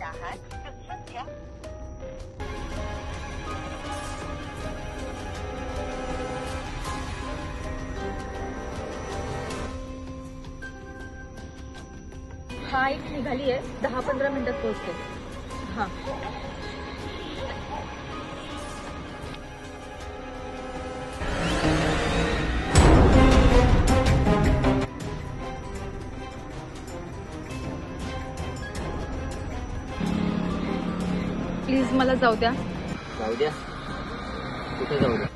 आहात तर सध्या हा एक निघाली आहे 10-15 मिनिटात पोहोचते. हा प्लीज मला जाऊ द्या. जाऊ द्या? कुठे जाऊ द्या?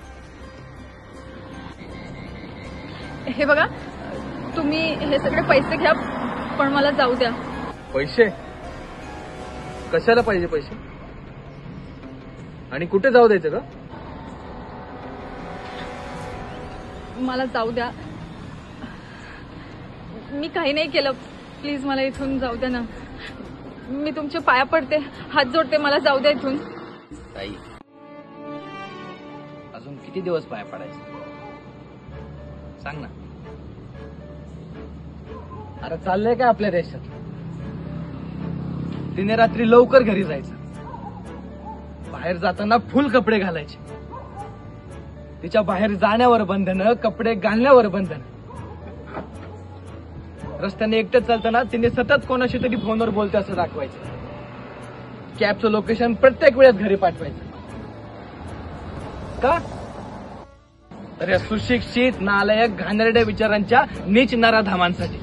हे बघा तुम्ही हे सगळे पैसे घ्या पण मला जाऊ द्या. पैसे कशाला पाहिजे पैसे? आणि कुठे जाऊ द्यायचं का? मला जाऊ द्या. मी काही नाही केलं. प्लीज मला इथून जाऊ द्या ना. मी तुमच्या पाया पडते, हात जोडते. मला जाऊ द्या इथून. ताई अजून किती दिवस पाया पडायचं सांग ना. अरे चाललंय काय आपल्या देशात? तिने रात्री लवकर घरी जायचं, बाहेर जाताना फुल कपडे घालायचे. तिच्या बाहेर जाण्यावर बंधन, कपडे घालण्यावर बंधन. रस्त्याने एकटं चालताना तिने सतत कोणाशी तरी फोनवर बोलते असं दाखवायचं. कॅबचं लोकेशन प्रत्येक वेळेस घरी पाठवायचं. का? तर या सुशिक्षित नालायक घाणेरड्या विचारांच्या नीच नराधामांसाठी.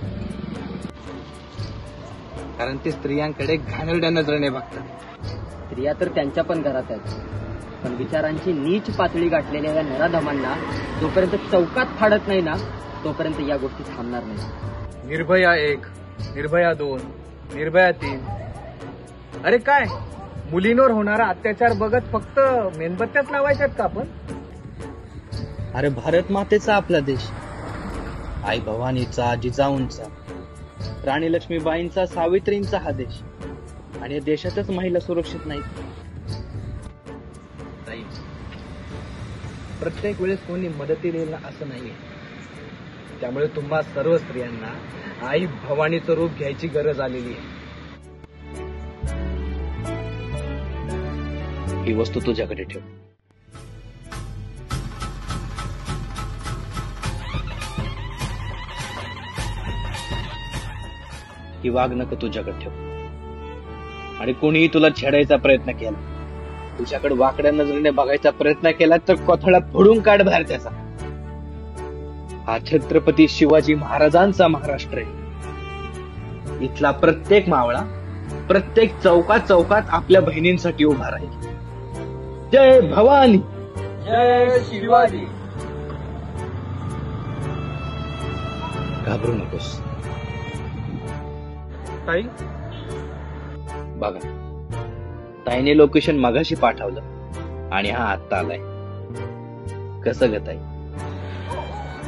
कारण ते स्त्रियांकडे घाणेरड्या नजरेने बघतात. स्त्रिया तर त्यांच्या पण घरात आहेत, पण विचारांची नीच पातळी गाठलेल्या या नराधमांना जोपर्यंत चौकात फाडत नाही ना तोपर्यंत या गोष्टी थांबणार नाही. निर्भया 1, निर्भया 2, निर्भया 3. अरे काय मुलींवर होणारा अत्याचार बघत फक्त मेणबत्त्याच लावायच्यात का आपण? अरे भारत मातेचा आपला देश, आई भवानीचा, जिजाऊंचा, राणी लक्ष्मीबाईंचा, सावित्रींचा हा देश. आणि या देशातच महिला सुरक्षित नाहीत. प्रत्येक वेळेस कोणी मदतीला येईल असं नाहीये. त्यामुळे तुम्हा सर्व स्त्रियांना आई भवानीचं रूप घ्यायची गरज आलेली आहे. ही वस्तू तुझ्याकडे ठेव. ही वाघनख तुझ्याकडे ठेव. आणि कोणीही तुला छेडायचा प्रयत्न केला, तुझ्याकडे वाकड्या नजरेने बघायचा प्रयत्न केला तर कोथळा फोडून काढ बाहेर त्याचा. हा छत्रपती शिवाजी महाराजांचा महाराष्ट्र आहे. इथला प्रत्येक मावळा प्रत्येक चौकात चौकात आपल्या बहिणींसाठी उभा राहील. जय भवानी, जय शिवाजी. घाबरू नकोस. ताई बघा ताईने लोकेशन मगाशी पाठवलं आणि हा आत्ता आलाय. कसं ग ताई?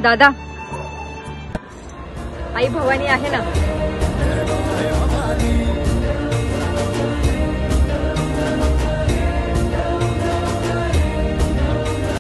दादा आई भवानी आहे ना.